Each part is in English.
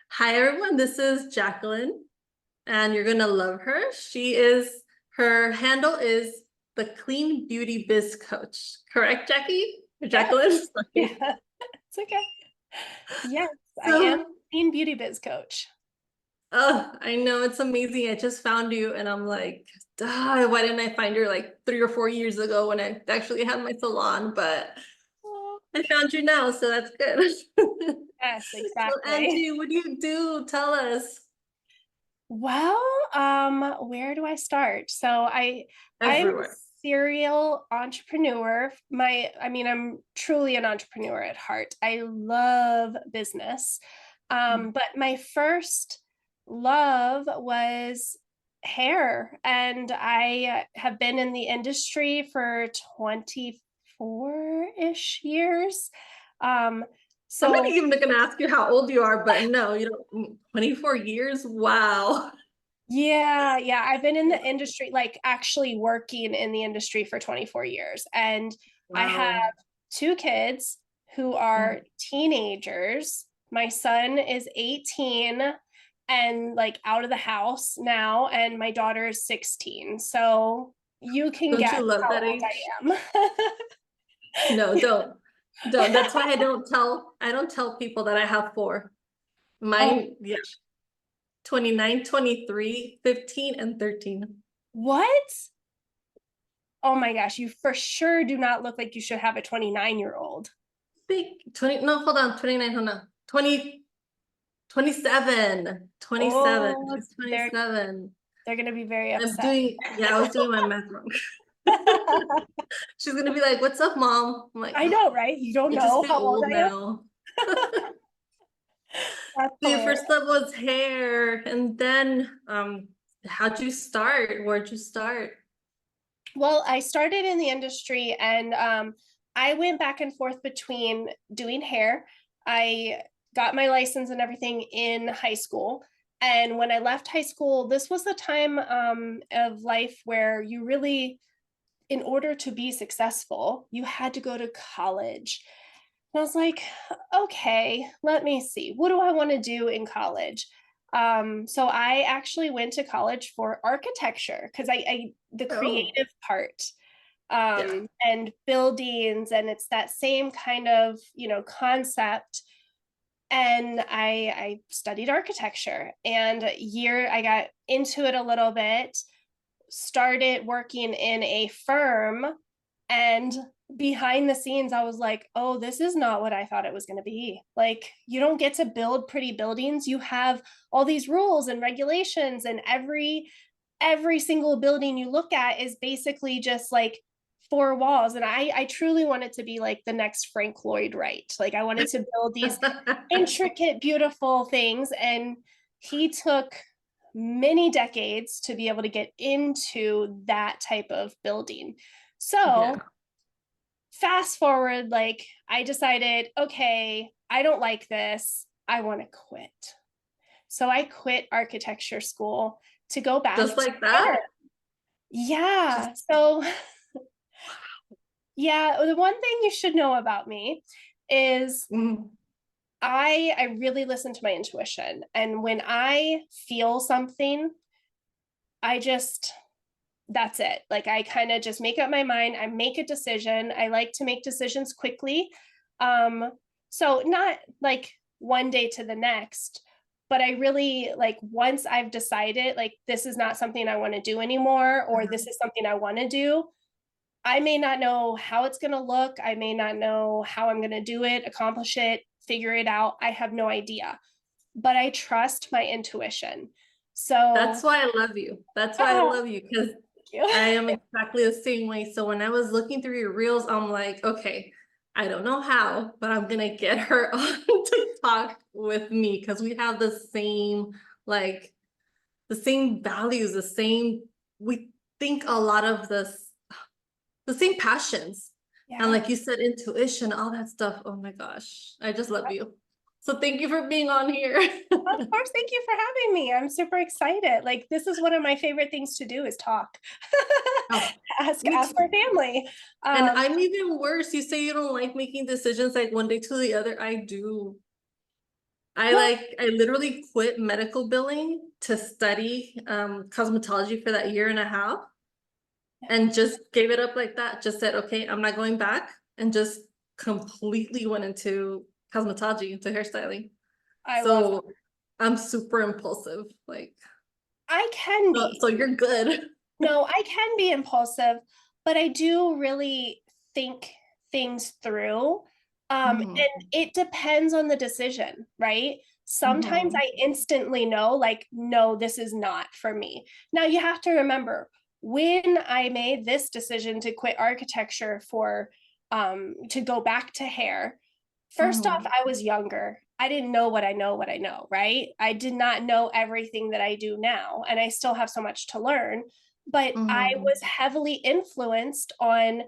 Hi everyone, this is Jacquelyn, and you're gonna love her. Her handle is the Clean Beauty Biz Coach. Correct, Jackie? Or Yeah, Jacquelyn? yeah, Sorry. it's okay. Yes, I am So, Teen Beauty Biz Coach. oh, I know it's amazing. I just found you, and I'm like, duh, why didn't I find her like 3 or 4 years ago when I actually had my salon? But Oh, I found you now, so that's good. yes, So, exactly. Angie, what do you do? Tell us. Well, where do I start? I'm a Everywhere. serial entrepreneur. I'm truly an entrepreneur at heart. I love business. But my first love was hair, and I have been in the industry for 24-ish years. Um, I'm not so even gonna ask you how old you are, but no, you don't. 24 years? Wow. yeah, I've been in the industry, like actually working in the industry for 24 years. And I have Wow. two kids who are teenagers. My son is 18 and like out of the house now, and my daughter is 16. So you can Don't guess you love how that old age? I No, am. don't. Don't. That's why I don't tell people that I have four. Oh, Mine, yeah, 29, 23, 15, and 13. what? Oh my gosh, you for sure do not look like you should have a 29-year-old. Big 20, no, hold on, 29, hold on. 20, 27, 27. Oh, She's they're 27. they're gonna be very I'm upset. doing, yeah, I was doing my math wrong. She's gonna be like, "What's up, mom?" I'm like, I know, right? You don't I just know feel how old old I am. now. That's So your hilarious. first love was hair, and then how'd you start? Where'd you start? Well, I started in the industry, and I went back and forth between doing hair. I got my license and everything in high school. And when I left high school, this was the time of life where you really, in order to be successful, you had to go to college. And I was like, okay, let me see. What do I want to do in college? So I actually went to college for architecture because the Oh, creative part yeah. and buildings, and it's that same kind of concept. And I studied architecture, and I got into it a little bit, started working in a firm, and behind the scenes I was like, oh, this is not what I thought it was going to be. Like, you don't get to build pretty buildings. You have all these rules and regulations, and every single building you look at is basically just like four walls. And I truly wanted to be like the next Frank Lloyd Wright. Like, I wanted to build these intricate, beautiful things, and he took many decades to be able to get into that type of building. So Yeah. fast forward, like, I decided, okay, I don't like this. I want to quit. So I quit architecture school to go back Just to like that? hair. Just Yeah. So, yeah, the one thing you should know about me is mm, I really listen to my intuition. And when I feel something, I just that's it. Like, I kind of just make up my mind. I make a decision. I like to make decisions quickly. Um, so not like one day to the next, but I really like, once I've decided like this is not something I want to do anymore, or this is something I want to do, I may not know how it's going to look. I may not know how I'm going to do it, accomplish it, figure it out. I have no idea, but I trust my intuition. that's So, why I love you. That's why I oh, love you because thank you. I am exactly the same way. So when I was looking through your reels, I'm like, okay, I don't know how, but I'm gonna get her on to talk with me because we have like, the same values, we think a lot of the same passions. And Yeah. like you said, intuition, all that stuff. Oh my gosh, I just love you. So thank you for being on here. Of course, thank you for having me. I'm super excited. Like, this is one of my favorite things to do is talk. Oh, ask me ask too. our family. And Um, I'm even worse. You say you don't like making decisions like one day to the other. I do. Well, I literally quit medical billing to study cosmetology for that year and a half and just gave it up like that. Just said, okay, I'm not going back, and just completely went into cosmetology, into hairstyling. I love that. So I'm super impulsive. Like, I can so be. you're good. No, I can be impulsive, but I do really think things through. Mhm, And it depends on the decision, right? Sometimes mhm, I instantly know, like, no, this is not for me. Now, you have to remember when I made this decision to quit architecture to go back to hair, first off, mhm, I was younger. I didn't know what I know, right? I did not know everything that I do now, and I still have so much to learn. But I mhm, was heavily influenced on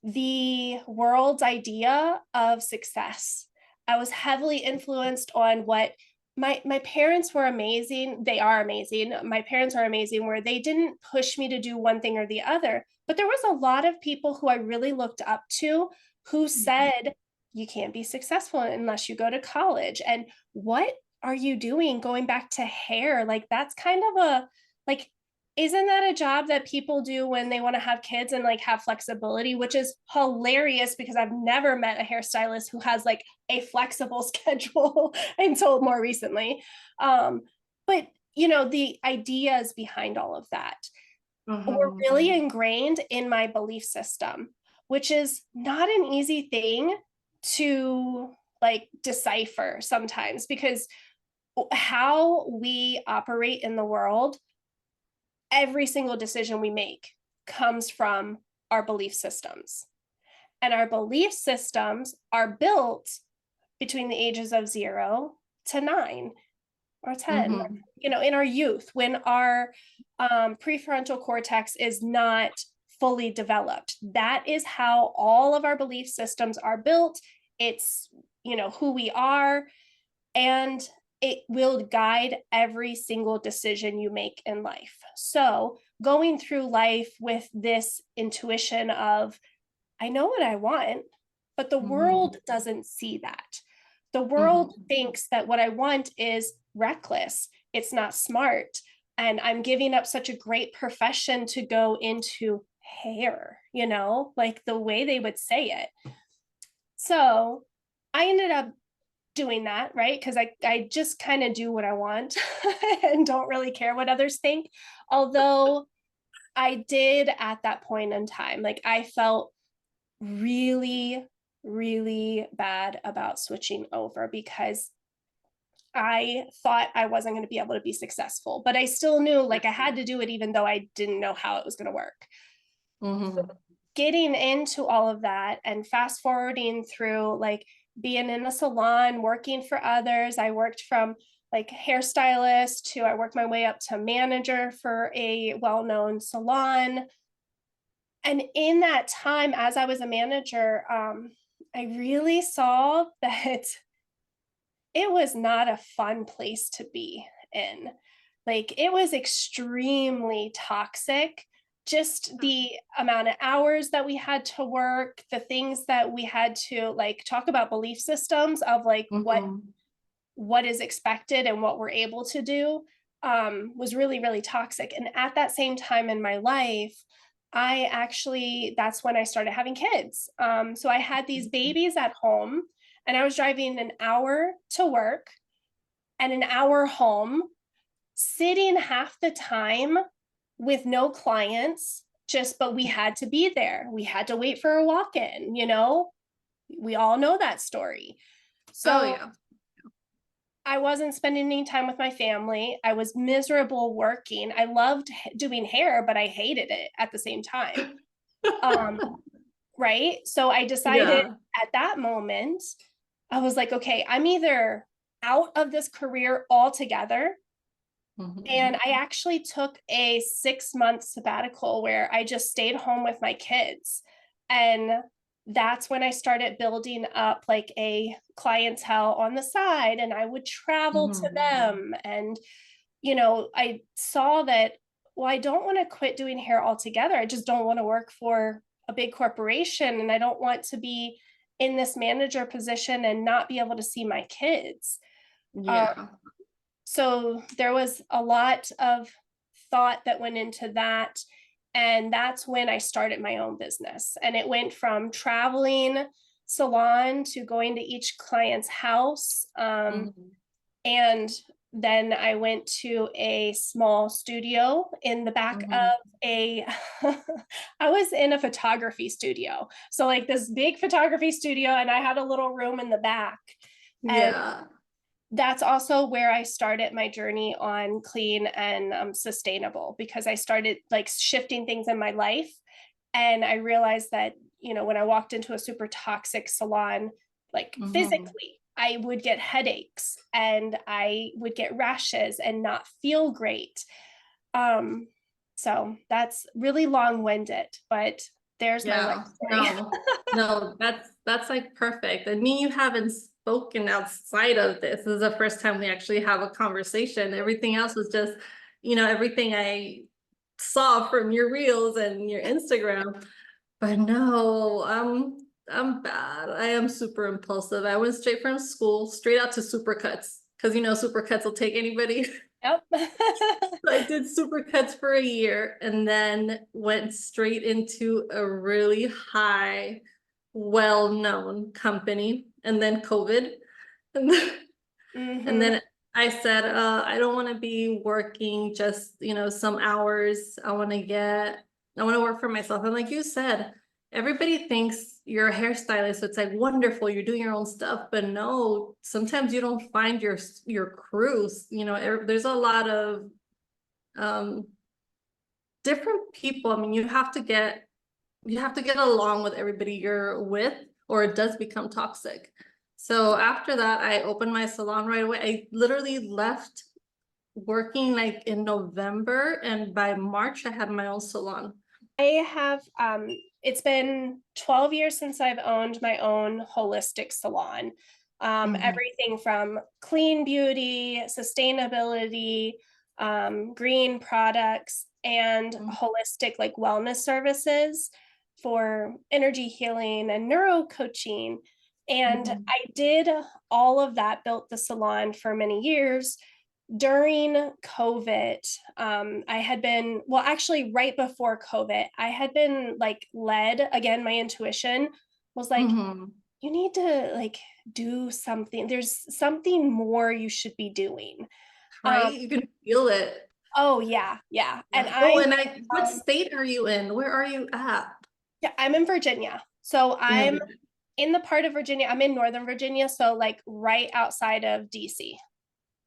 the world's idea of success. I was heavily influenced on what my parents were amazing. They are amazing. My parents are amazing, where they didn't push me to do one thing or the other. But there was a lot of people who I really looked up to who said, you can't be successful unless you go to college. And what are you doing going back to hair? Like, that's kind of a, like, isn't that a job that people do when they want to have kids and like have flexibility, which is hilarious because I've never met a hairstylist who has like a flexible schedule until more recently. But the ideas behind all of that were mhm, really ingrained in my belief system, which is not an easy thing to like decipher sometimes, because how we operate in the world, every single decision we make comes from our belief systems. And our belief systems are built between the ages of 0 to 9 or 10, mhm, in our youth, when our prefrontal cortex is not fully developed. That is how all of our belief systems are built. It's, who we are, and it will guide every single decision you make in life. So, going through life with this intuition of, I know what I want, but the mhm, world doesn't see that. The world mhm. thinks that what I want is reckless, it's not smart, and I'm giving up such a great profession to go into hair, like the way they would say it. So, I ended up doing that, right? Because I just kind of do what I want and don't really care what others think. Although I did at that point in time, like I felt really, really bad about switching over because I thought I wasn't going to be able to be successful, but I still knew like I had to do it even though I didn't know how it was going to work. Mhm. Getting into all of that and fast forwarding through like being in a salon, working for others. I worked from like hairstylist to I worked my way up to manager for a well-known salon. And in that time, as I was a manager, I really saw that it was not a fun place to be in. Like it was extremely toxic. Just the amount of hours that we had to work, the things that we had to like talk about belief systems of like Mhm. what is expected and what we're able to do, was really, really toxic. And at that same time in my life, that's when I started having kids. So I had these babies at home, and I was driving an hour to work and an hour home, sitting half the time with no clients, but we had to be there. We had to wait for a walk in, we all know that story. Oh So yeah. I wasn't spending any time with my family. I was miserable working. I loved doing hair, but I hated it at the same time. Um, right. So I decided Yeah. at that moment, I was like, okay, I'm either out of this career altogether. And Mhm. I actually took a 6 month sabbatical where I just stayed home with my kids. And that's when I started building up like a clientele on the side, and I would travel to Mhm. them. And, I saw that, well, I don't want to quit doing hair altogether. I just don't want to work for a big corporation. And I don't want to be in this manager position and not be able to see my kids. Yeah. So there was a lot of thought that went into that. And that's when I started my own business. And it went from traveling salon to going to each client's house. Mhm. And then I went to a small studio in the back of Mhm. a, I was in a photography studio. So, like this big photography studio, and I had a little room in the back. And Yeah. that's also where I started my journey on clean and sustainable, because I started like shifting things in my life. And I realized that, when I walked into a super toxic salon, like Mhm. physically, I would get headaches and I would get rashes and not feel great. Um, so that's really long-winded, but there's my life Yeah. story. No, no, that's like perfect. I mean, you haven't spoken outside of this. This is the first time we actually have a conversation. Everything else was just, everything I saw from your reels and your Instagram. But no, I'm bad. I am super impulsive. I went straight from school, straight out to supercuts. Because supercuts will take anybody. Yep. I did supercuts for a year and then went straight into a really high, well-known company. And then COVID. And then, and Hmm. then I said, I don't want to be working just, some hours. I want to work for myself. And like you said, everybody thinks you're a hairstylist, so it's like wonderful, you're doing your own stuff. But no, sometimes you don't find your crews. There's a lot of um different people. I mean, you have to get along with everybody you're with, or it does become toxic. So after that, I opened my salon right away. I literally left working like in November, and by March I had my own salon. I have, it's been 12 years since I've owned my own holistic salon. Mhm. Everything from clean beauty, sustainability, green products, and Mhm. holistic like wellness services for energy healing and neuro coaching. And Mhm. I did all of that, built the salon for many years. During COVID, I had been, well, actually, right before COVID, I had been like led again, my intuition was like, Mhm. you need to like do something. There's something more you should be doing. Um, Right? You can feel it. oh yeah, yeah. And Yeah. Oh, and what state are you in? Where are you at? yeah, I'm in Virginia. So You're in I'm Virginia. in the part of Virginia, I'm in Northern Virginia, so like right outside of DC.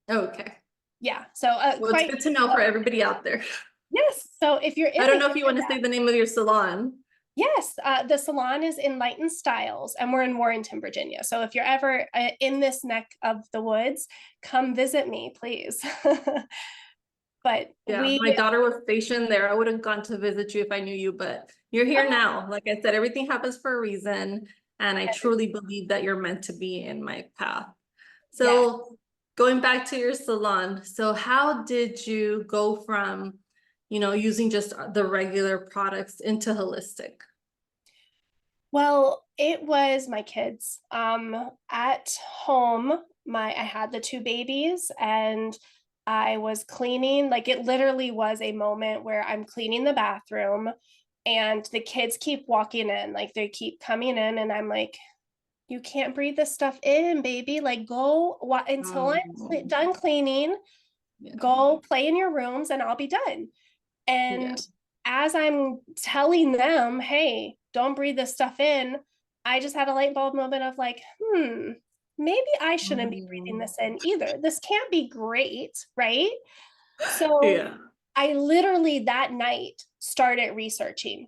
Okay. Yeah. So Well, it's quite good to know for everybody out there. yes. So if you're in I the don't know if you want to area, say the name of your salon. yes, the salon is Enlightened Styles, and we're in Warrenton, Virginia. So if you're ever in this neck of the woods, come visit me, please. But Yeah, we, my daughter was stationed there. I would have gone to visit you if I knew you, but you're here oh, now. Like I said, everything happens for a reason, and I truly believe that you're meant to be in my path. yes. So going back to your salon, so how did you go from, using just the regular products into holistic? Well, it was my kids. At home, I had the two babies, and I was cleaning. Like it literally was a moment where I'm cleaning the bathroom, and the kids keep walking in, like they keep coming in, and I'm like, you can't breathe this stuff in, baby. Like, go until I'm Mm, done cleaning, yeah, go play in your rooms and I'll be done. yeah. And as I'm telling them, hey, don't breathe this stuff in, I just had a light bulb moment of like, maybe I shouldn't be breathing Mm, this in either. This can't be great, right? So yeah. I literally that night started researching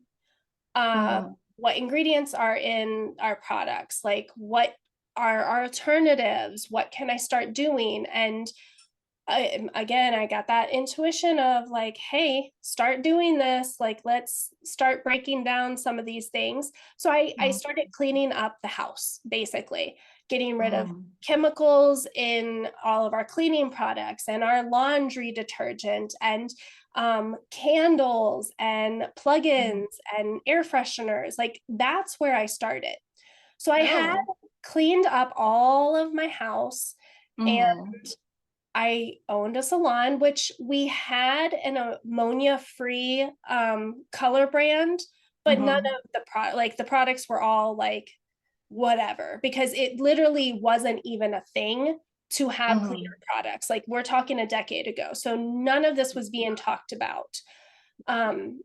uh, Mm, what ingredients are in our products, like what are our alternatives, what can I start doing? And again, I got that intuition of like, hey, start doing this, like let's start breaking down some of these things. So I mm, started cleaning up the house, basically getting rid of mm, chemicals in all of our cleaning products and our laundry detergent and candles and mm. plugins and air fresheners. Like that's where I started. So I had Oh. cleaned up all of my house, And Mm-hmm. I owned a salon, which we had an ammonia-free color brand, but none Mm-hmm. of the products were all like whatever, because it literally wasn't even a thing to have Mm-hmm. cleaner products. Like we're talking a decade ago. So none of this was being talked about.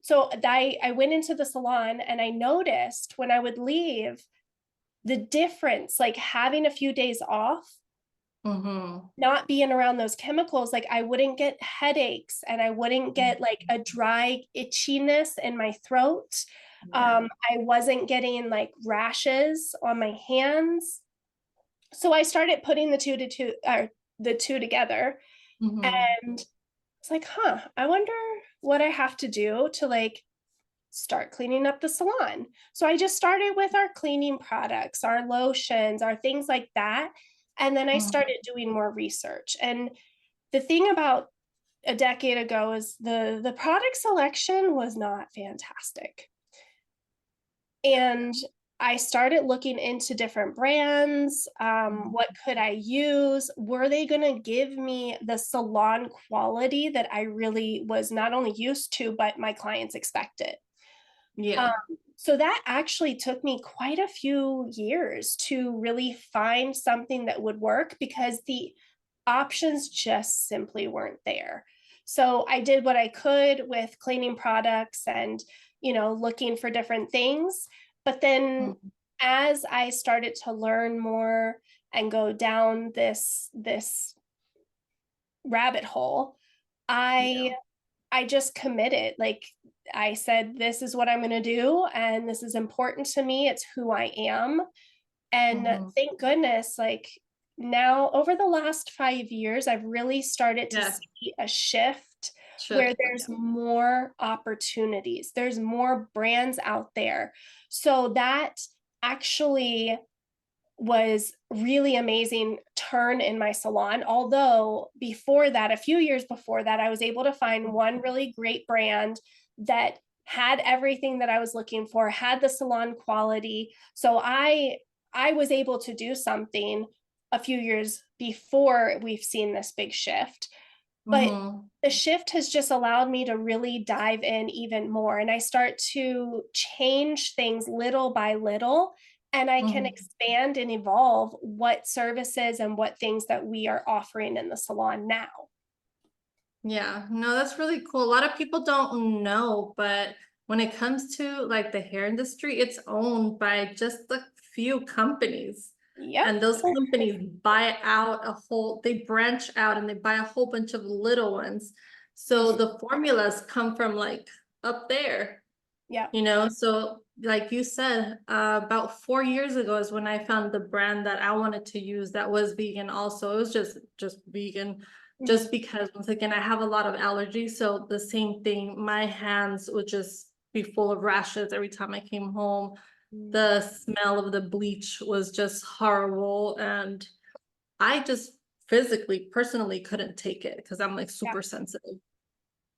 So I went into the salon and I noticed when I would leave the difference, like having a few days off, Mm-hmm. not being around those chemicals, like I wouldn't get headaches and I wouldn't get like a dry itchiness in my throat. Yeah. I wasn't getting like rashes on my hands. So I started putting the two together, Mm-hmm. and it's like, huh, I wonder what I have to do to like start cleaning up the salon. So I just started with our cleaning products, our lotions, our things like that. And then I Mm-hmm. started doing more research. And the thing about a decade ago is the product selection was not fantastic. And I started looking into different brands. What could I use? Were they going to give me the salon quality that I really was not only used to, but my clients expected? Um, Yeah. so that actually took me quite a few years to really find something that would work, because the options just simply weren't there. So I did what I could with cleaning products and, looking for different things. But then Mm-hmm. as I started to learn more and go down this rabbit hole, I Yeah. I just committed. Like I said, this is what I'm going to do. And this is important to me. It's who I am. And Mm-hmm. thank goodness, like now over the last 5 years, I've really started to Yeah. see a shift where Shift. there's more opportunities, there's more brands out there. So that actually was really amazing turn in my salon. Although before that, a few years before that, I was able to find one really great brand that had everything that I was looking for, had the salon quality. So I was able to do something a few years before we've seen this big shift. But Mm-hmm. the shift has just allowed me to really dive in even more. And I start to change things little by little. And I can Mm-hmm. expand and evolve what services and what things that we are offering in the salon now. Yeah, no, that's really cool. A lot of people don't know, but when it comes to like the hair industry, it's owned by just a few companies. Yep. And those companies buy out they branch out and they buy a whole bunch of little ones. So the formulas come from like up there, Yep. So like you said, about 4 years ago is when I found the brand that I wanted to use that was vegan also. It was just vegan, Mhm. just because once again I have a lot of allergies. So the same thing, my hands would just be full of rashes every time I came home. The smell of the bleach was just horrible. And I just physically, personally couldn't take it because I'm like Yeah. super sensitive.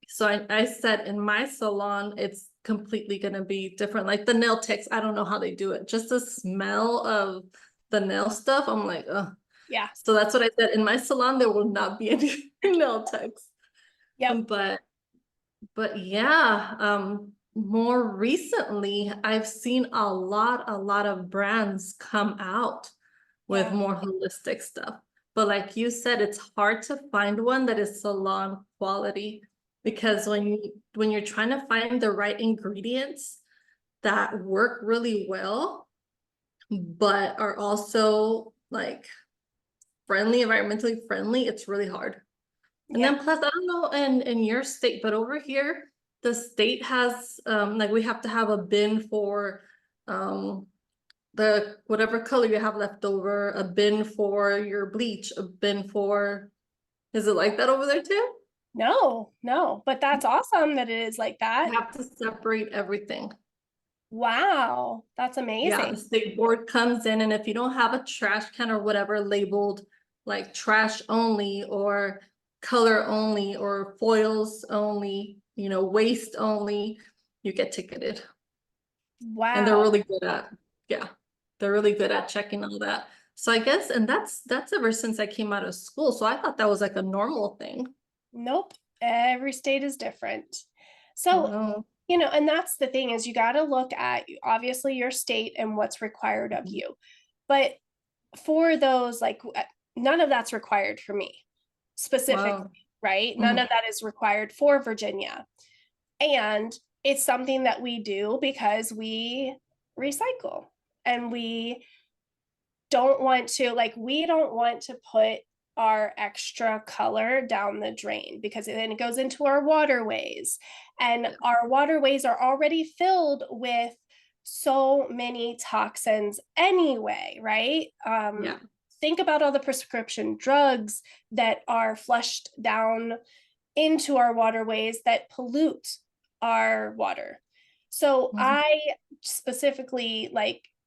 So I said in my salon, it's completely going to be different. Like the nail techs, I don't know how they do it. Just the smell of the nail stuff, I'm like, ugh. Yeah. So that's what I said. In my salon, there will not be any nail techs. Yep. But yeah, more recently, I've seen a lot of brands come out with Yeah. more holistic stuff. But like you said, it's hard to find one that is salon quality because when you're trying to find the right ingredients that work really well, but are also like environmentally friendly, it's really hard. And Yeah. then plus, I don't know in your state, but over here, the state has like we have to have a bin for um the whatever color you have left over, a bin for your bleach, a bin for, is it like that over there too? No, no, but that's awesome that it is like You that. have to separate everything. Wow. That's Yeah, amazing. the state board comes in, and if you don't have a trash can or whatever labeled like trash only or color only or foils only, waste only, you get ticketed. And they're Wow. really good at, yeah, they're really good at checking all that. So I guess, and that's ever since I came out of school. So I thought that was like a normal thing. Nope. Every state is different. So, Oh. and that's the thing is you got to look at obviously your state and what's required of Mhm. you. But for those, like, none of that's required for me specifically, Wow. right? None Mhm. of that is required for Virginia. And it's something that we do because we recycle and we don't want to put our extra color down the drain because then it goes into our waterways, and Yeah. our waterways are already filled with so many toxins anyway, right? Yeah. Think about all the prescription drugs that are flushed down into our waterways that pollute our water. So Mhm. I specifically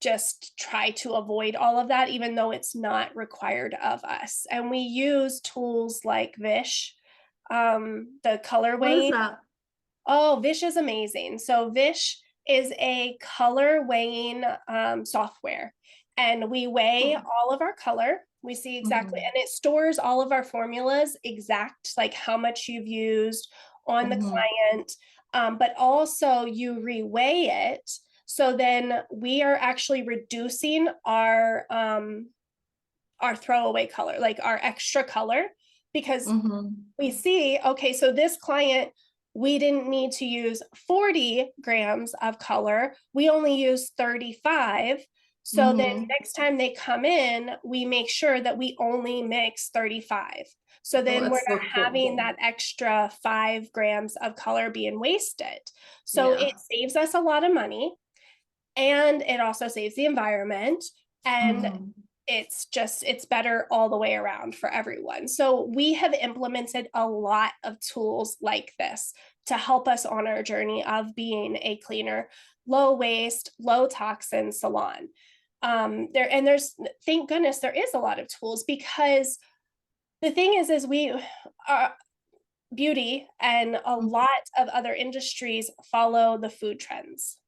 just try to avoid all of that, even though it's not required of us. And we use tools like Vish, the What is colorway. that? Oh, Vish is amazing. So Vish is a color weighing software, and we weigh all of our color. We see exactly, Mhm. and it stores all of our formulas exact, like how much you've used on the Mhm. client, but also you reweigh it. So then we are actually reducing our throwaway color, like our extra color, because Mhm. we see, okay, so this client, we didn't need to use 40 grams of color. We only use 35. So then Mhm. next time they come in, we make sure that we only mix 35. So Oh, then we're that's so not cool. having that extra 5 grams of color being wasted. So Yeah. it saves us a lot of money, and it also saves the environment, and Mhm. it's better all the way around for everyone. So we have implemented a lot of tools like this to help us on our journey of being a cleaner, low waste, low toxin salon. There's, thank goodness there is a lot of tools, because the thing is we are beauty, and a Mhm. lot of other industries follow the food trends.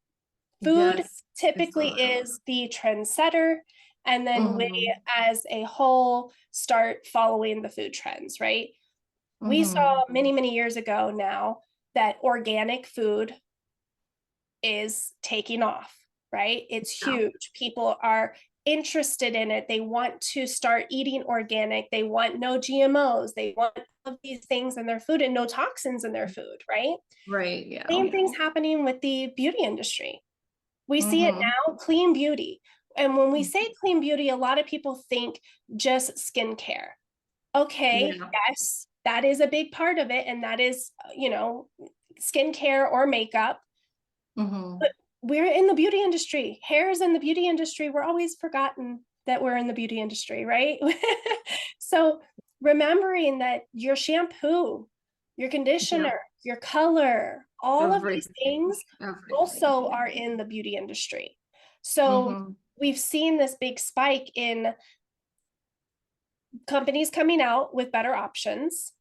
Food Yes, I typically saw that. is the trendsetter, and then we Mhm. as a whole start following the food trends, right? We Mhm. saw many, many years ago now that organic food is taking off, right? It's Yeah. huge. People are interested in it. They want to start eating organic. They want no GMOs. They want all of these things in their food and no toxins in their food, right? Right. Yeah. Same things happening with the beauty industry. We see it Mhm. now, clean beauty. And when we say clean beauty, a lot of people think just skincare. Okay, Yeah. yes, that is a big part of it. And that is, skincare or makeup. Mhm. But we're in the beauty industry. Hair is in the beauty industry. We're always forgotten that we're in the beauty industry, right? So remembering that your shampoo, your Yeah. conditioner, your color, all of these Everything. things Everything. also are in the beauty industry. So Mhm. we've seen this big spike in companies coming out with better options,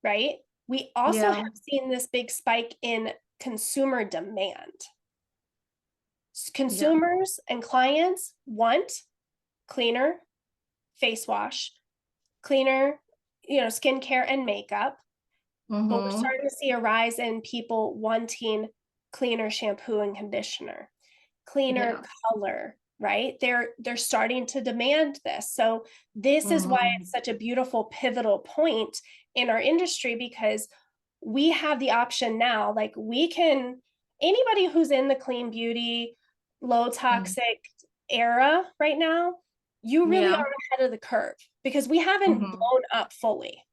right? We also Yeah. have seen this big spike in consumer demand. Yeah. Consumers and clients want cleaner face wash, cleaner, skincare and makeup. But we're Mhm. starting to see a rise in people wanting cleaner shampoo and conditioner, cleaner Yeah. color, right? They're starting to demand this. So this is why it's Mhm. such a beautiful pivotal point in our industry, because we have the option now, like we can, anybody who's in the clean beauty, low Mhm. toxic era right now, you really Yeah. are ahead of the curve because we haven't Mhm. blown up fully.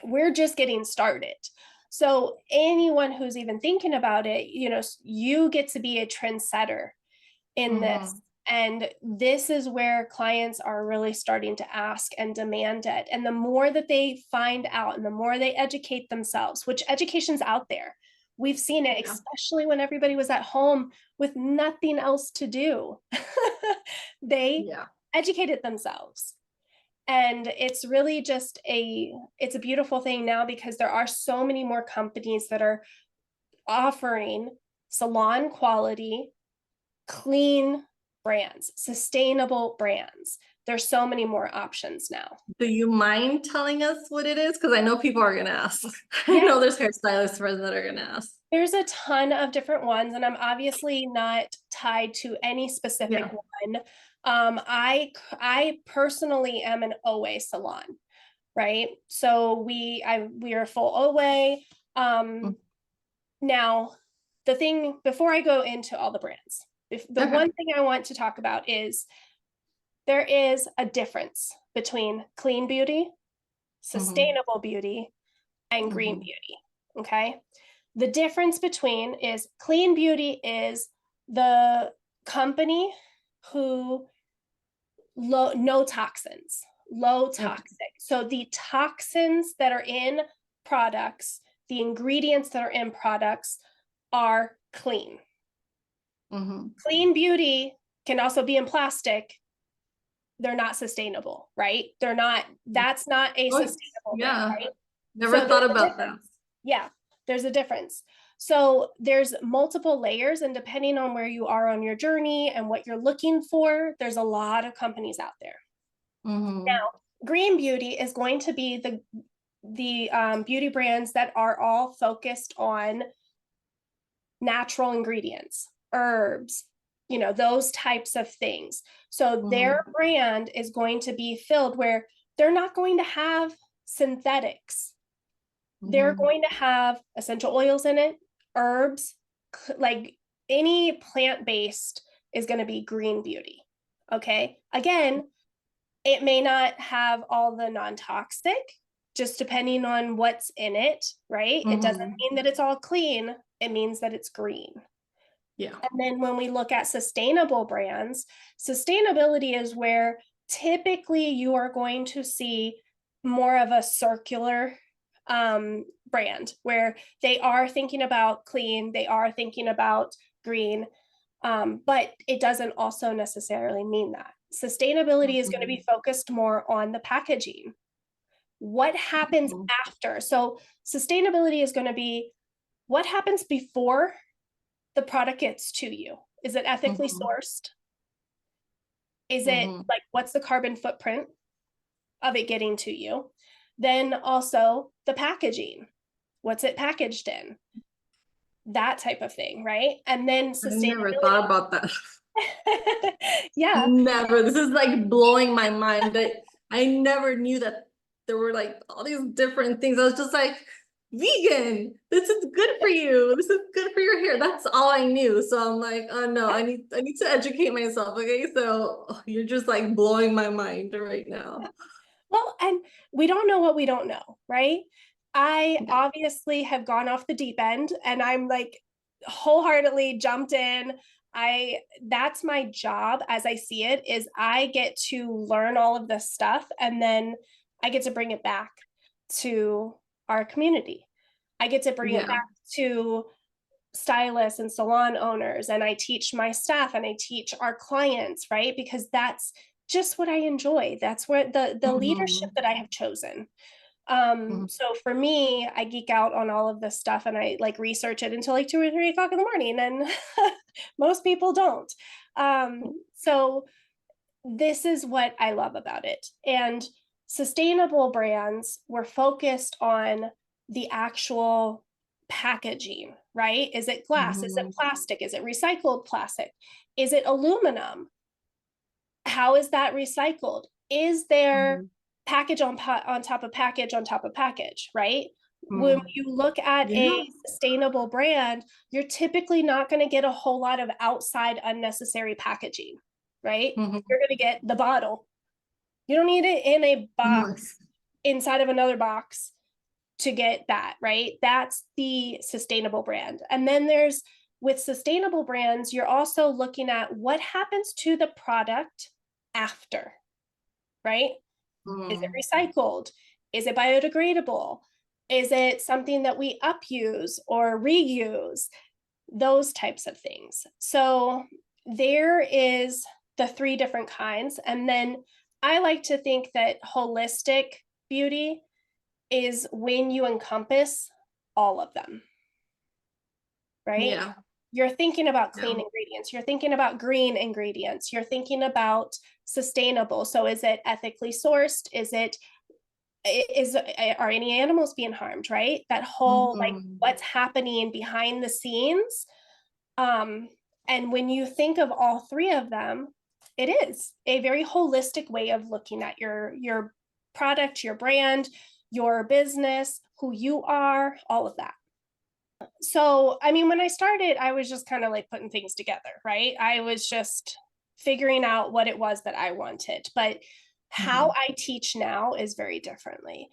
We're just getting started. So anyone who's even thinking about it, you get to be a trendsetter in this. Mhm. And this is where clients are really starting to ask and demand it. And the more that they find out and the more they educate themselves, which education's out there, we've seen it, Yeah. especially when everybody was at home with nothing else to do. They Yeah. educated themselves. And it's really just it's a beautiful thing now because there are so many more companies that are offering salon quality, clean brands, sustainable brands. there's so many more options now. Do you mind telling us what it is? Because I know people are gonna ask. I Yeah. know there's hairstylist friends that are gonna ask. There's a ton of different ones, and I'm obviously not tied to any specific Yeah. one. I personally am an OA salon, right? So we are full OA. Mm. Now, the thing before I go into all the brands, the Okay. one thing I want to talk about is there is a difference between clean beauty, sustainable beauty, and green Mhm. beauty. Okay. The difference between is clean beauty is the company who no toxins, low Okay. toxic. So the toxins that are in products, the ingredients that are in products are clean. Mhm. Clean beauty can also be in plastic. They're not sustainable, right? They're not, that's not a Oh, sustainable brand, yeah. right? Never So thought there's a about that. difference. Yeah, there's a difference. So there's multiple layers, and depending on where you are on your journey and what you're looking for, there's a lot of companies out there. Mhm. Now, green beauty is going to be the beauty brands that are all focused on natural ingredients, herbs, those types of things. So their Mhm. brand is going to be filled where they're not going to have synthetics. They're Mhm. going to have essential oils in it, herbs, like any plant-based is going to be green beauty. Okay. Again, it may not have all the non-toxic, just depending on what's in it, right? It doesn't Mhm. mean that it's all clean. It means that it's green. Yeah. And then when we look at sustainable brands, sustainability is where typically you are going to see more of a circular brand where they are thinking about clean, they are thinking about green, but it doesn't also necessarily mean that. Sustainability is going to be Mhm. focused more on the packaging. What happens Mhm. after? So, sustainability is going to be what happens before the product gets to you. Is it ethically Mhm. sourced? Is it Mhm. like what's the carbon footprint of it getting to you? Then also the packaging. What's it packaged in? That type of thing, right? And then I never thought sustainability. about that. Yeah. Never. This is like blowing my mind that I never knew that there were like all these different things. I was just like, vegan. This is good for you. This is good for your hair. That's all I knew. So I'm like, oh no, I need to educate myself. Okay. So you're just like blowing my mind right now. Well, and we don't know what we don't know, right? I Yeah. obviously have gone off the deep end and I'm like wholeheartedly jumped in. That's my job as I see it is I get to learn all of this stuff and then I get to bring it back to our community. I get to bring it Yeah. back to stylists and salon owners and I teach my staff and I teach our clients, right? Because that's just what I enjoy. That's where the leadership Mhm. that I have chosen. Mhm. So for me, I geek out on all of this stuff and I like research it until like 2 or 3 o'clock in the morning, and most people don't. So this is what I love about it. And sustainable brands were focused on the actual packaging, right? Is it glass? Is it Mhm. plastic? Is it recycled plastic? Is it aluminum? How is that recycled? Is there Mhm. package on top of package on top of package, right? When Mhm. you look at a Yeah. sustainable brand, you're typically not going to get a whole lot of outside unnecessary packaging, right? Mhm. You're going to get the bottle. You don't need it in a Mhm. box inside of another box to get that, right? That's the sustainable brand. And then there's with sustainable brands, you're also looking at what happens to the product after, right? Is it Mhm. recycled? Is it biodegradable? Is it something that we upuse or reuse? Those types of things. So there is the three different kinds. And then I like to think that holistic beauty is when you encompass all of them, right? Yeah. You're thinking about Yeah. clean ingredients. You're thinking about green ingredients. You're thinking about sustainable. So is it ethically sourced? Are any animals being harmed, right? That whole like Mhm. what's happening behind the scenes. Um, and when you think of all three of them, it is a very holistic way of looking at your product, your brand, your business, who you are, all of that. So, I mean, when I started, I was just kind of like putting things together, right? I was just figuring out what it was that I wanted. But how Mhm. I teach now is very differently.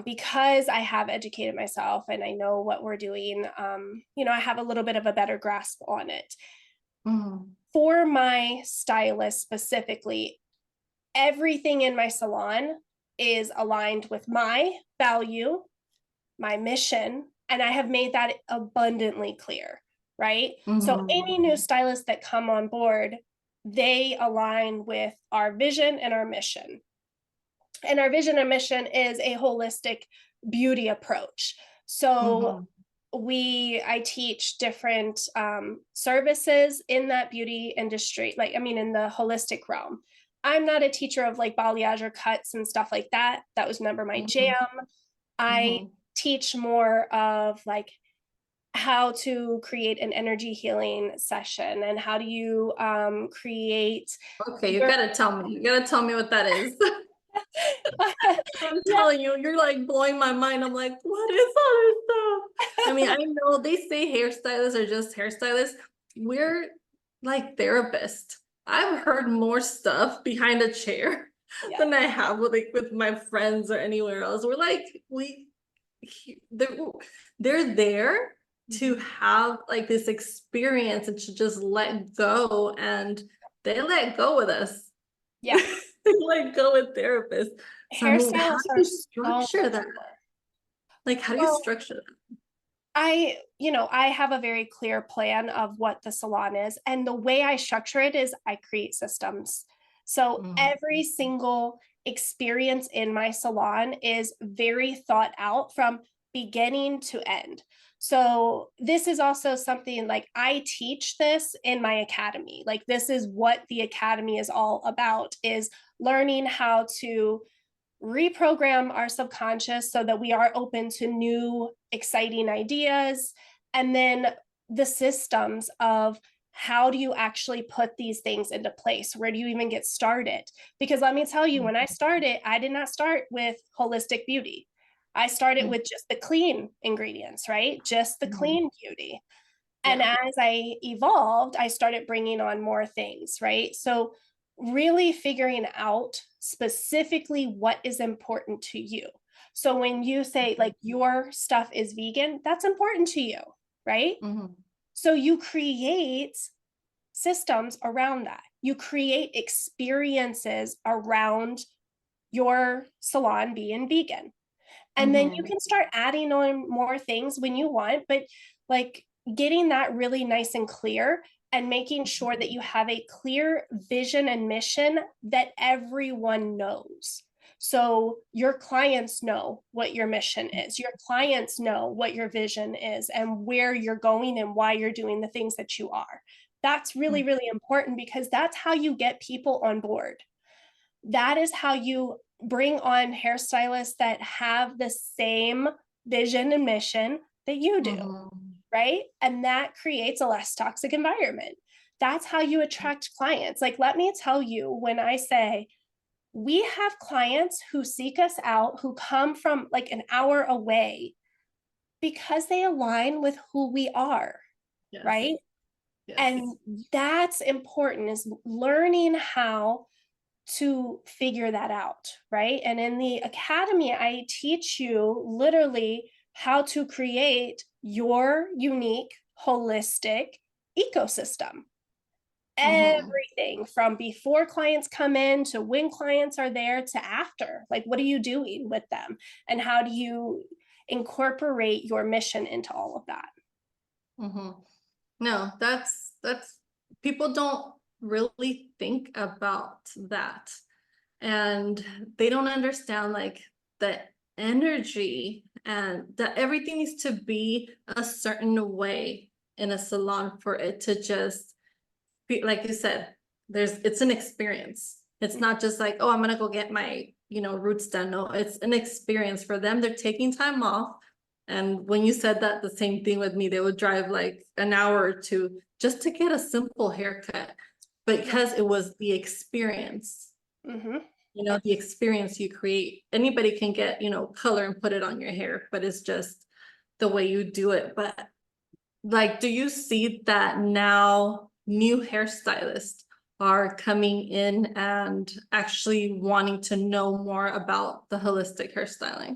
Because I have educated myself and I know what we're doing, I have a little bit of a better grasp on it. Mhm. For my stylist specifically, everything in my salon is aligned with my value, my mission, and I have made that abundantly clear, right? So Mhm. any new stylists that come on board, they align with our vision and our mission. And our vision and mission is a holistic beauty approach. So Mhm. I teach different services in that beauty industry, like I mean in the holistic realm. I'm not a teacher of like balayage or cuts and stuff like that. That was never my Mhm. jam. I Mhm. teach more of like how to create an energy healing session and how do you create Okay, you your gotta tell me. You gotta tell me what that is. I'm yeah. telling you, you're like blowing my mind. I'm like, what is all this stuff? I mean, I know they say hairstylists are just hairstylists. We're like therapists. I've heard more stuff behind a chair Yeah. than I have with like with my friends or anywhere else. We're like, they're they're there to Mhm. have like this experience and to just let go, and they let go with us. Yeah. Like go with therapists. So I mean, how Hairstylists do are you so structure much that? more. Like, how do you Well, structure that? I have a very clear plan of what the salon is. And the way I structure it is I create systems. So Mhm. every single experience in my salon is very thought out from beginning to end. So this is also something like I teach this in my academy. Like this is what the academy is all about is learning how to reprogram our subconscious so that we are open to new, exciting ideas. And then the systems of how do you actually put these things into place? Where do you even get started? Because let me tell you, when I started, I did not start with holistic beauty. I started Mhm. with just the clean ingredients, right? Just the Mhm. clean beauty. And Yeah. as I evolved, I started bringing on more things, right? So, really figuring out specifically what is important to you. So, when you say like your stuff is vegan, that's important to you, right? Mhm. So, you create systems around that. You create experiences around your salon being vegan. And then you Mhm. can start adding on more things when you want, but like getting that really nice and clear and making sure that you have a clear vision and mission that everyone knows. So your clients know what your mission is. Your clients know what your vision is and where you're going and why you're doing the things that you are. That's really, Mhm. really important because that's how you get people on board. That is how you bring on hairstylists that have the same vision and mission that you do, Mhm. right? And that creates a less toxic environment. That's how you attract clients. Like, let me tell you, when I say we have clients who seek us out, who come from like an hour away because they align with who we are, Yes. right? Yes. And that's important is learning how to figure that out, right? And in the academy, I teach you literally how to create your unique, holistic ecosystem. Mhm. Everything from before clients come in to when clients are there to after. Like, what are you doing with them? And how do you incorporate your mission into all of that? Mhm. No, that's people don't really think about that. And they don't understand like the energy and that everything needs to be a certain way. in a salon for it to just be, like you said, it's an experience. It's not just like, oh, I'm gonna go get my, roots done. No, it's an experience for them. They're taking time off. And when you said that, the same thing with me, they would drive like an hour or two just to get a simple haircut because it was the experience. Mm-hmm. The experience you create. Anybody can get, color and put it on your hair, but it's just the way you do it. But like, do you see that now new hairstylists are coming in and actually wanting to know more about the holistic hairstyling?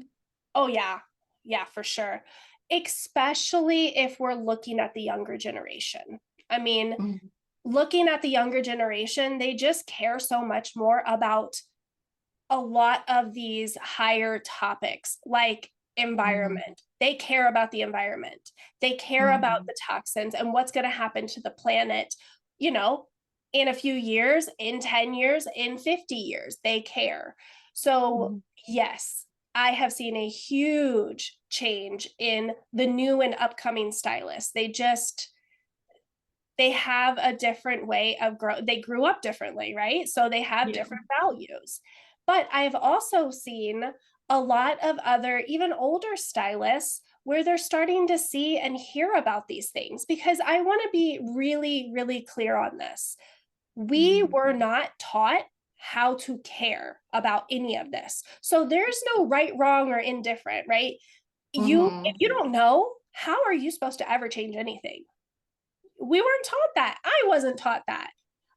Oh, yeah. Yeah, for sure. Especially if we're looking at the younger generation. I mean, Mhm. looking at the younger generation, they just care so much more about a lot of these higher topics like Mhm. environment. They care about the environment. They care about Mhm. the toxins and what's going to happen to the planet, you know, in a few years, in 10 years, in 50 years. They care. So, Mhm. yes, I have seen a huge change in the new and upcoming stylists. They have a different way of they grew up differently, right? So they have Yeah. different values. But I've also seen a lot of other even older stylists where they're starting to see and hear about these things, because I want to be really really clear on this. We Mhm. were not taught how to care about any of this. So there's no right, wrong, or indifferent, right? If Mhm. you don't know, how are you supposed to ever change anything? We weren't taught that. I wasn't taught that.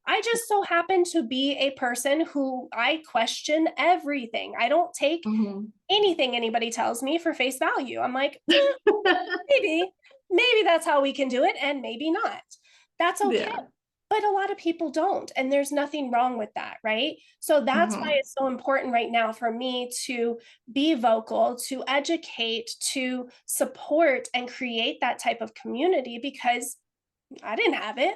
I just so happen to be a person who I question everything. I don't take Mhm. anything anybody tells me for face value. I'm like, maybe, maybe that's how we can do it, and maybe not. That's okay. Yeah. But a lot of people don't, and there's nothing wrong with that, right? So that's why Mhm. it's so important right now for me to be vocal, to educate, to support, and create that type of community, because I didn't have it.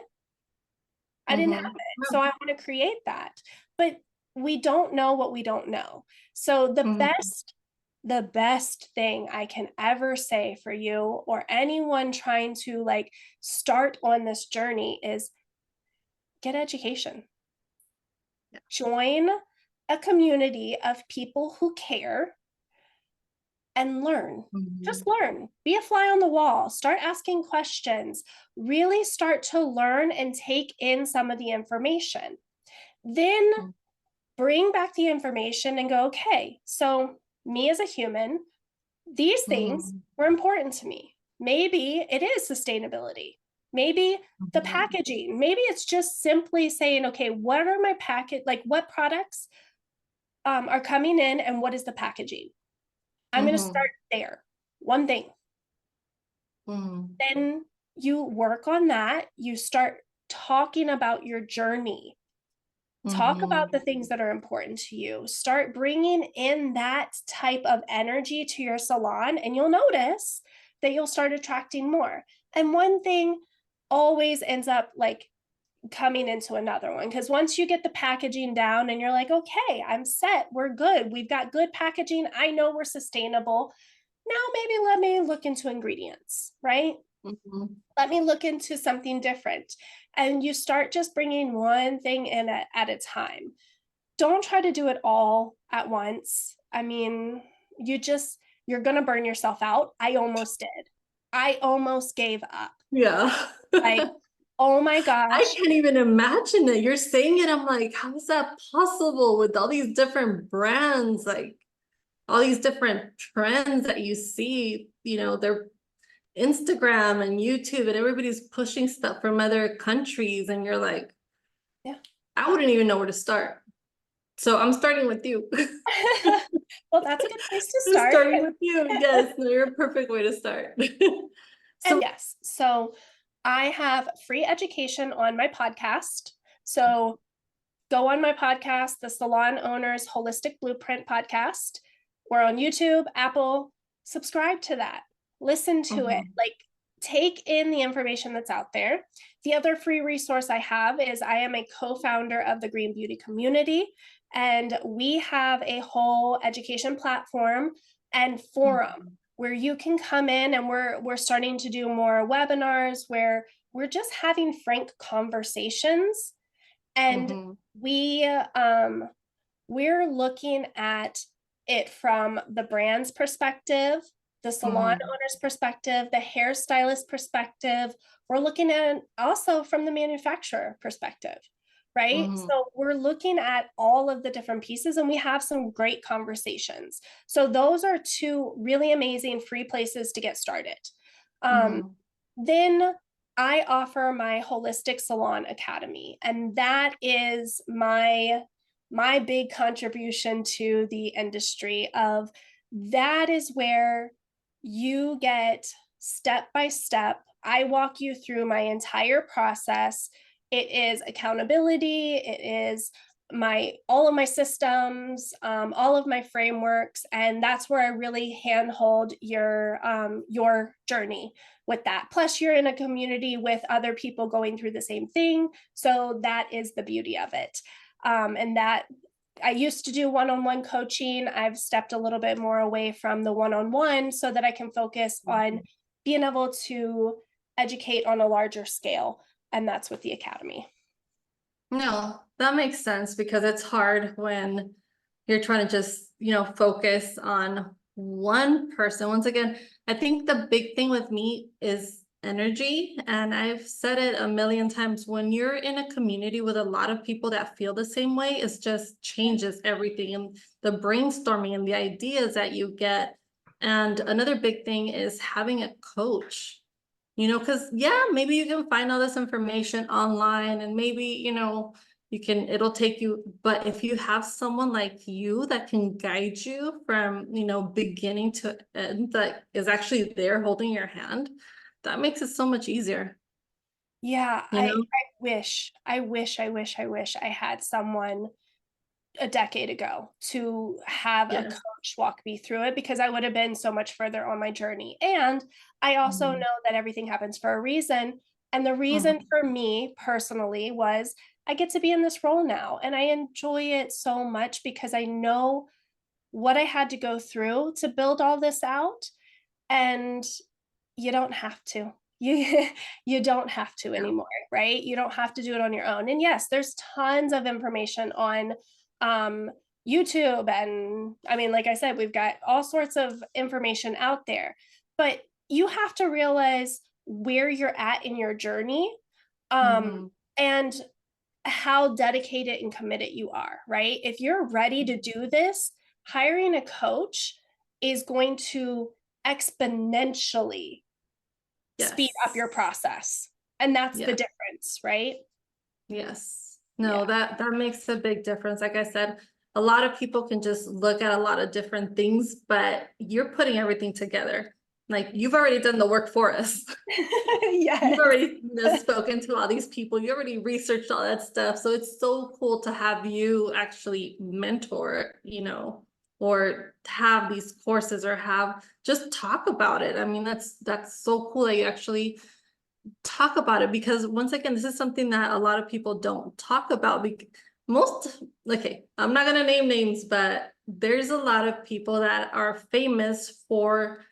I didn't have Mhm. it. So I want to create that. But we don't know what we don't know. So Mhm. the best thing I can ever say for you or anyone trying to like start on this journey is get education. Yeah. Join a community of people who care and learn. Just Mhm. learn. Be a fly on the wall. Start asking questions. Really start to learn and take in some of the information. Then Mhm. bring back the information and go, okay, so me as a human, these things Mhm. were important to me. Maybe it is sustainability. Maybe the Mhm. packaging. Maybe it's just simply saying, okay, what are my packet, like what products are coming in and what is the packaging? I'm going to Mhm. start there. One thing. Mhm. Then you work on that. You start talking about your journey. Talk about the Mhm. things that are important to you. Start bringing in that type of energy to your salon, and you'll notice that you'll start attracting more. And one thing always ends up like coming into another one, because once you get the packaging down and you're like, okay, I'm set, we're good, we've got good packaging, I know we're sustainable. Now maybe let me look into ingredients, right? Mhm. Let me look into something different. And you start just bringing one thing in at a time. Don't try to do it all at once. I mean, you're going to burn yourself out. I almost did. I almost gave up. Yeah. Like, oh my I gosh. can't even imagine it. You're saying it. I'm like, how is that possible with all these different brands, like all these different trends that you see, they're Instagram and YouTube and everybody's pushing stuff from other countries. And you're like, Yeah. I wouldn't even know where to start. So I'm starting with you. Well, that's a good place to I'm start. starting with you. Yes, no, you're a perfect way to start. And So, yes, so I have free education on my podcast. So go on my podcast, the Salon Owners Holistic Blueprint podcast. We're on YouTube, Apple. Subscribe to that. Listen to it. mhm, Like, take in the information that's out there. The other free resource I have is I am a co-founder of the Green Beauty Community, and we have a whole education platform and forum mhm, where you can come in, and we're starting to do more webinars where we're just having frank conversations, and Mm-hmm. we um we're looking at it from the brand's perspective, the salon Mm-hmm. owner's perspective, the hairstylist perspective. We're looking at it also from the manufacturer perspective, right? Mm-hmm. So we're looking at all of the different pieces, and we have some great conversations. So those are two really amazing free places to get started. Um, Mm-hmm. then I offer my Holistic Salon Academy, and that is my big contribution to the industry of that is where you get step by step. I walk you through my entire process. It is accountability, it is my all of my systems, all of my frameworks, and that's where I really handhold your journey with that. Plus, you're in a community with other people going through the same thing, so that is the beauty of it. And that I used to do one-on-one coaching. I've stepped a little bit more away from the one-on-one so that I can focus on being able to educate on a larger scale. And that's with the academy. No, that makes sense because it's hard when you're trying to just, focus on one person. Once again, I think the big thing with me is energy. And I've said it a million times, when you're in a community with a lot of people that feel the same way, it just changes everything. And the brainstorming and the ideas that you get. And another big thing is having a coach. Because yeah, maybe you can find all this information online and maybe, it'll take you, but if you have someone like you that can guide you from, beginning to end, that is actually there holding your hand, that makes it so much easier, Yeah, you know? I wish I had someone a decade ago to have a Yes. coach walk me through it, because I would have been so much further on my journey. And I also Mhm. know that everything happens for a reason. And the reason Mhm. for me personally was I get to be in this role now, and I enjoy it so much because I know what I had to go through to build all this out. And you don't have to. You you don't have to Yeah. anymore, right? You don't have to do it on your own. And yes, there's tons of information on um YouTube, and I mean, like I said, we've got all sorts of information out there. But you have to realize where you're at in your journey, um Mhm. and how dedicated and committed you are, right? If you're ready to do this, hiring a coach is going to exponentially speed up Yes. your process. And that's the Yes. difference, right? Yes. Yeah. No, that makes a big difference. Like I said, a lot of people can just look at a lot of different things, but you're putting everything together. Like, you've already done the work for us. You've Yes. already, spoken to all these people. You already researched all that stuff. So it's so cool to have you actually mentor, or have these courses or have just talk about it. I mean, that's so cool that you actually talk about it, because once again, this is something that a lot of people don't talk about. Most, okay, I'm not gonna name names, but there's a lot of people that are famous for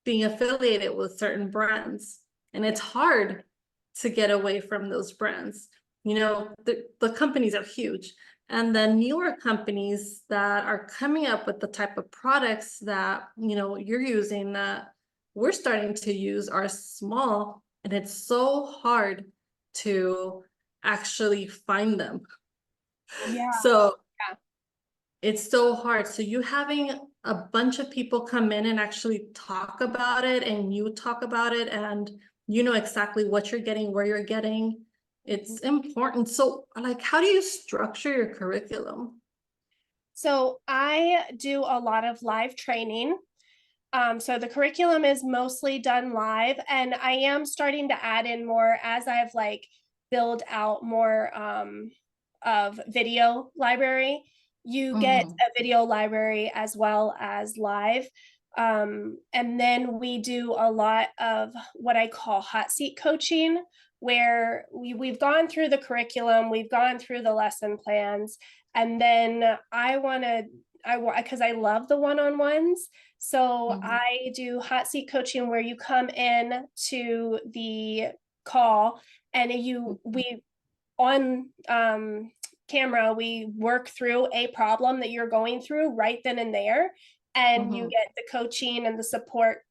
being affiliated with certain brands, and it's hard to get away from those brands. The companies are huge, and the newer companies that are coming up with the type of products that you're using, that we're starting to use, are small, and it's so hard to actually find them. Yeah. So Yeah. it's so hard. So you having a bunch of people come in and actually talk about it, and you talk about it, and you know exactly what you're getting, where you're getting. It's important. So, like, how do you structure your curriculum? So I do a lot of live training. So the curriculum is mostly done live, and I am starting to add in more as I've like build out more of video library. You get Mm-hmm. a video library as well as live. And then we do a lot of what I call hot seat coaching, where we've gone through the curriculum, we've gone through the lesson plans, and then I want to because I love the one-on-ones. So Mhm. I do hot seat coaching where you come in to the call and we on camera, we work through a problem that you're going through right then and there, and you Mhm. get the coaching and the support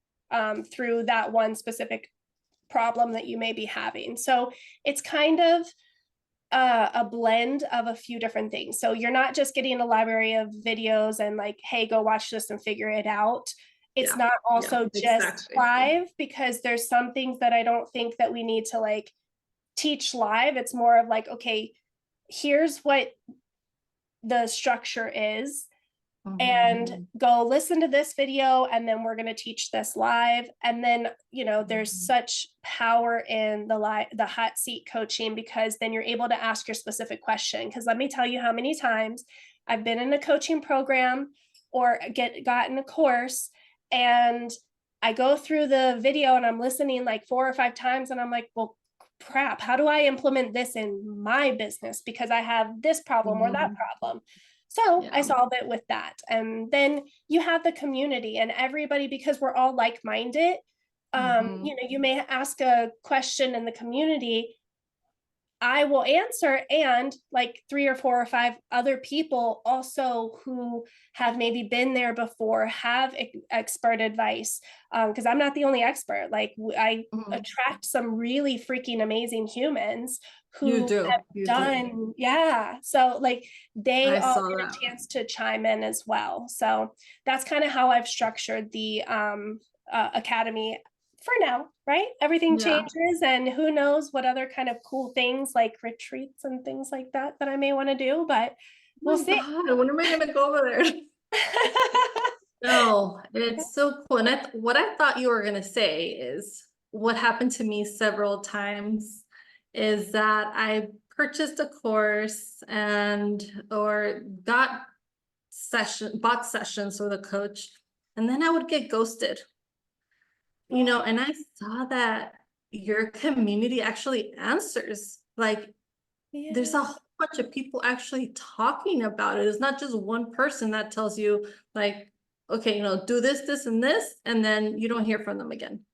through that one specific problem that you may be having. So it's kind of a blend of a few different things. So you're not just getting a library of videos and like, hey, go watch this and figure it out. It's Yeah. not Yeah, also just exactly. live, because there's some things that I don't think that we need to like teach live. It's more of like, okay, here's what the structure is, and Mhm. go listen to this video, and then we're going to teach this live. And then, you know, there's Mhm. such power in the hot seat coaching, because then you're able to ask your specific question. Because let me tell you how many times I've been in a coaching program or gotten a course, and I go through the video and I'm listening like 4 or 5 times, and I'm like, well, crap, how do I implement this in my business, because I have this problem or that Mhm. problem. So I Yeah. solve it with that. And then you have the community and everybody, because we're all like-minded. Mhm. You may ask a question in the community, I will answer, and like 3 or 4 or 5 other people also who have maybe been there before have expert advice, because I'm not the only expert. Like I Mhm. attract some really freaking amazing humans You who have do. You do. done, yeah. So like they I all saw get that. a chance to chime in as well. So that's kind of how I've structured the academy for now, right? Everything Yeah. changes, and who knows what other kind of cool things like retreats and things like that that I may want to do, but we'll Oh my see. God, when am I gonna go over there? No, it's so cool. And what I thought you were gonna say is what happened to me several times is that I purchased a course and or bought sessions with a coach, and then I would get ghosted. And I saw that your community actually answers. Like there's a Yeah. whole bunch of people actually talking about it. It's not just one person that tells you like, okay, do this, this, and this, and then you don't hear from them again.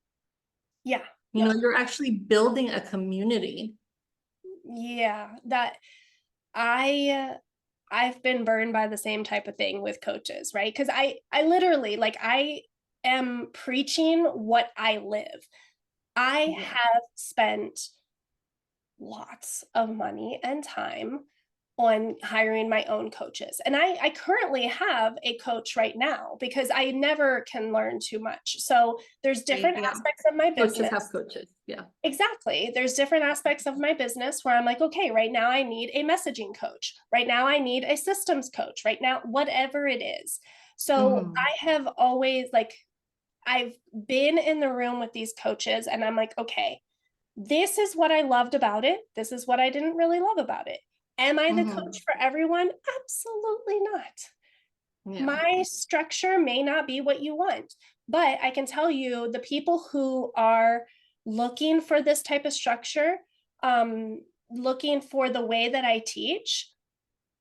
Yeah. Yep. You're actually building a community. Yeah. That I I've been burned by the same type of thing with coaches, right? Because I literally, like, I am preaching what I live. I Yeah. have spent lots of money and time on hiring my own coaches. And I currently have a coach right now, because I never can learn too much. So there's Right. different Yeah. aspects of my Coaches have business. coaches. Yeah. Exactly. There's different aspects of my business where I'm like, okay, right now I need a messaging coach. Right now I need a systems coach. Right now, whatever it is. So Hmm. I have always like, I've been in the room with these coaches, and I'm like, okay, this is what I loved about it. This is what I didn't really love about it. Am I the Hmm. coach for everyone? Absolutely not. Yeah. My structure may not be what you want, but I can tell you the people who are looking for this type of structure, looking for the way that I teach,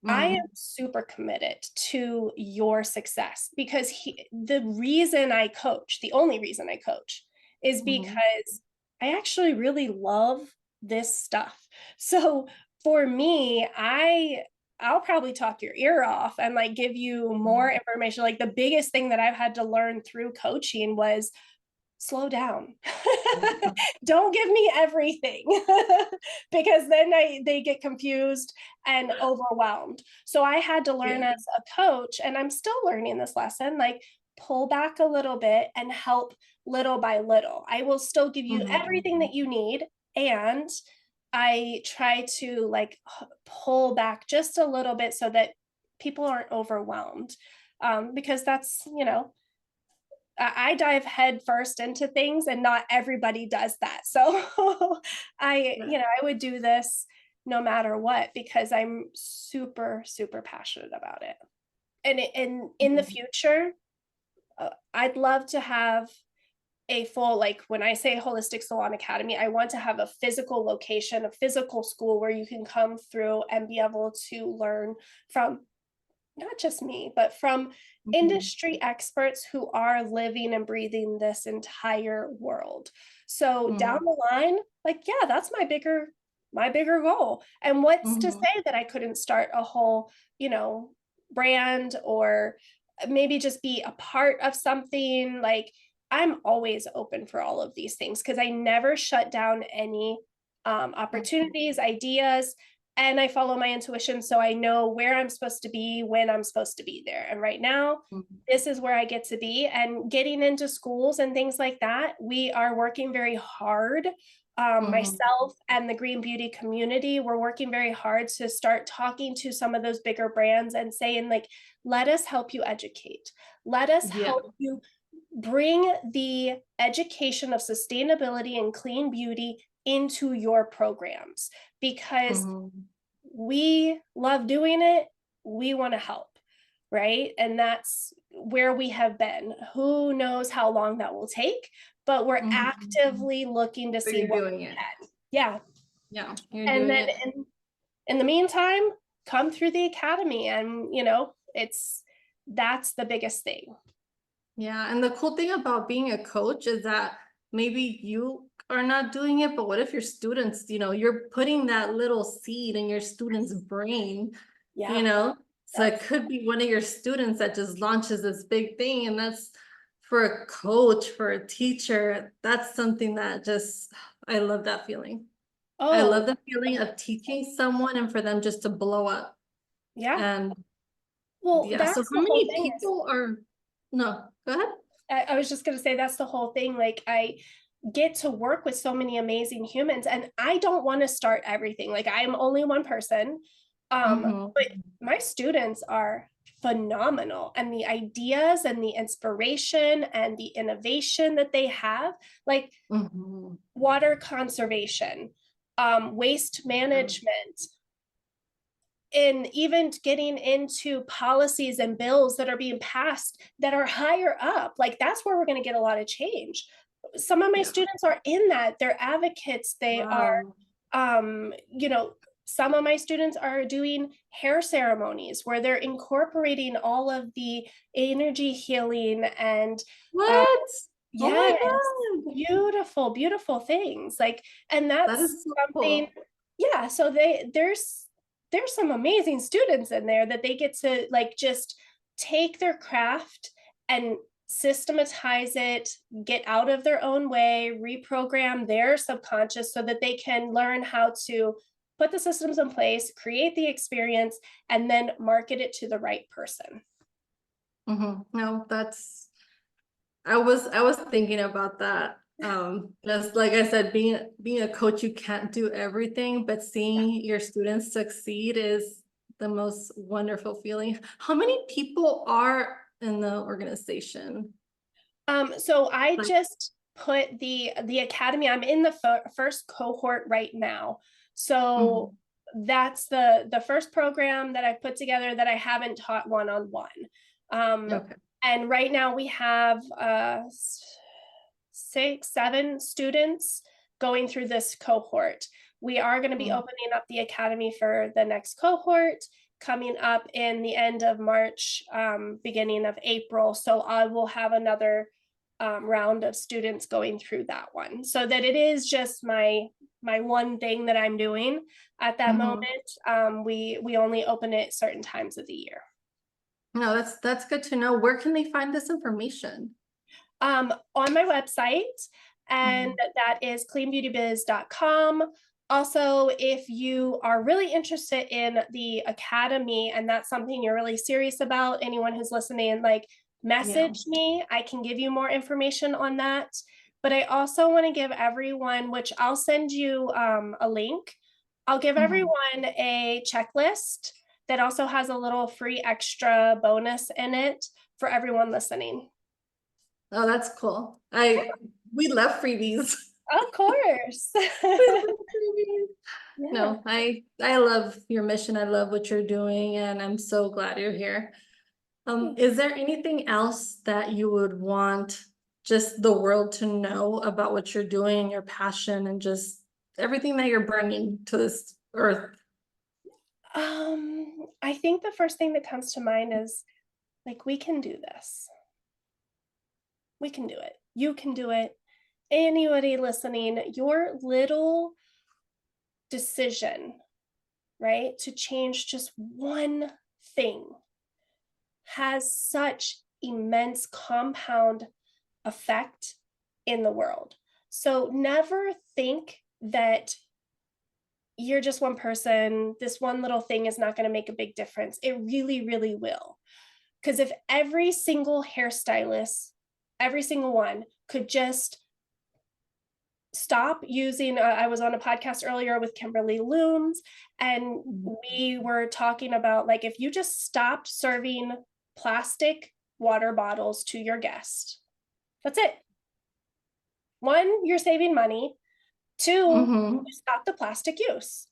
I am Hmm. super committed to your success, because the reason I coach, the only reason I coach, is Hmm. because I actually really love this stuff. So for me, I'll probably talk your ear off and like give you more information. Like the biggest thing that I've had to learn through coaching was slow down. Don't give me everything, because then they get confused and overwhelmed. So I had to learn Yeah. as a coach, and I'm still learning this lesson, like pull back a little bit and help little by little. I will still give you Hmm. everything that you need, and I try to like pull back just a little bit so that people aren't overwhelmed. Because that's, I dive head first into things, and not everybody does that. So I would do this no matter what, because I'm super, super passionate about it. And in the future, I'd love to have a full, like when I say holistic salon academy, I want to have a physical location, a physical school where you can come through and be able to learn from not just me, but from Mhm. industry experts who are living and breathing this entire world. So down Mhm. the line, like, yeah, that's my bigger goal. And what's to Mhm. say that I couldn't start a whole, brand, or maybe just be a part of something. Like, I'm always open for all of these things because I never shut down any Mhm. opportunities, ideas, and I follow my intuition, so I know where I'm supposed to be when I'm supposed to be there. And right now, Mhm. this is where I get to be. And getting into schools and things like that, we are working very hard. Mhm. Myself and the green beauty community, we're working very hard to start talking to some of those bigger brands and saying, like, let us help you educate. Let us Yeah. help you bring the education of sustainability and clean beauty into your programs, because Mhm. we love doing it. We want to help, right? And that's where we have been. Who knows how long that will take, but we're Mhm. actively looking to But see you're what doing we it. can. Yeah. Yeah, you're And doing then it. in the meantime, come through the academy, and that's the biggest thing. Yeah, and the cool thing about being a coach is that maybe you are not doing it, but what if your students, you're putting that little seed in your student's brain, you Yeah. know? So Yep. it could be one of your students that just launches this big thing, and that's for a coach, for a teacher, that's something that just, I love that feeling. I love Oh, the feeling of teaching someone and for them just to blow up. yeah. And Well, yeah, so that's how the whole many thing. people are, no, go ahead. I was just going to say that's the whole thing. Like, I get to work with so many amazing humans, and I don't want to start everything. Like, I'm only one person. Mhm. But my students are phenomenal, and the ideas and the inspiration and the innovation that they have, like Mhm. water conservation, waste Yeah. management, and even getting into policies and bills that are being passed that are higher up. Like, that's where we're going to get a lot of change. Some of my Yeah. students are in that. They're advocates. They are, Wow. um, you know, some of my students are doing hair ceremonies where they're incorporating all of the energy healing and, uh, What? Oh my yes, God. beautiful, beautiful things. Like, and That that's is so something, cool. yeah. So there's some amazing students in there that they get to, like, just take their craft and systematize it, get out of their own way, reprogram their subconscious so that they can learn how to put the systems in place, create the experience, and then market it to the right person. No, I was thinking about that. Just like I said, being a coach, you can't do everything, but Yeah. seeing your students succeed is the most wonderful feeling. How many people are in the organization? So I Like, just put the academy. I'm in the first cohort right now. So mhm. that's the first program that I put together that I haven't taught one-on-one. Um, Okay. and right now we have 6, 7 students going through this cohort. We are going to be Mhm. opening up the academy for the next cohort coming up in the end of March, beginning of April. So I will have another round of students going through that one, so that it is just my one thing that I'm doing at that moment. Mhm. We only open it certain times of the year. No, that's good to know. Where can they find this information? On my website, and Mhm. that is cleanbeautybiz.com. Also, if you are really interested in the academy and that's something you're really serious about, anyone who's listening, like, Yeah. message me. I can give you more information on that. But I also want to give everyone, which I'll send you a link, I'll give Mhm. everyone a checklist that also has a little free extra bonus in it for everyone listening. Oh, that's cool. We love freebies. Of course. We love freebies. Yeah. No, I love your mission. I love what you're doing, and I'm so glad you're here. Is there anything else that you would want just the world to know about what you're doing and your passion and just everything that you're bringing to this earth? I think the first thing that comes to mind is like, we can do this. We can do it. You can do it. Anybody listening, your little decision, right, to change just one thing has such immense compound effect in the world. So never think that you're just one person, this one little thing is not going to make a big difference. It really, really will. Because if every single hairstylist, every single one, could just stop using, I was on a podcast earlier with Kimberly Looms, and we were talking about, like, if you just stopped serving plastic water bottles to your guest, that's it. One, you're saving money. Two, you stop the plastic use.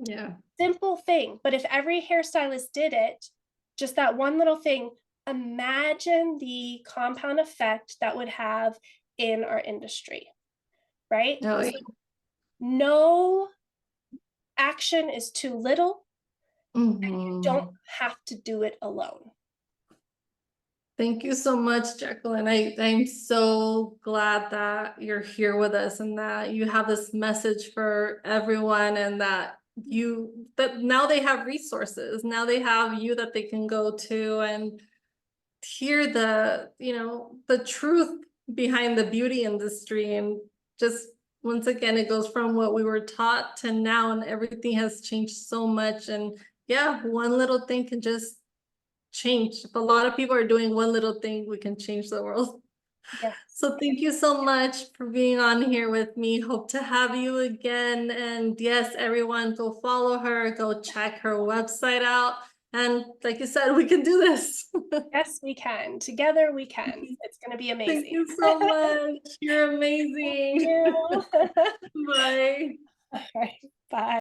Yeah. Simple thing. But if every hairstylist did it, just that one little thing, imagine the compound effect that would have in our industry, right? Oh, So no action is too little, and you don't have to do it alone. Thank you so much, Jacquelyn. I'm so glad that you're here with us and that you have this message for everyone, and that now they have resources. Now they have you that they can go to and hear the truth behind the beauty industry. And just once again, it goes from what we were taught to now, and everything has changed so much. And yeah, one little thing can just change. If a lot of people are doing one little thing, we can change the world. Yeah. So thank you so much for being on here with me. Hope to have you again. And yes, everyone, go follow her, go check her website out. And like you said, we can do this. Yes, we can. Together we can. It's going to be amazing. Thank you so much. You're amazing. Thank you. Bye. All right. Bye.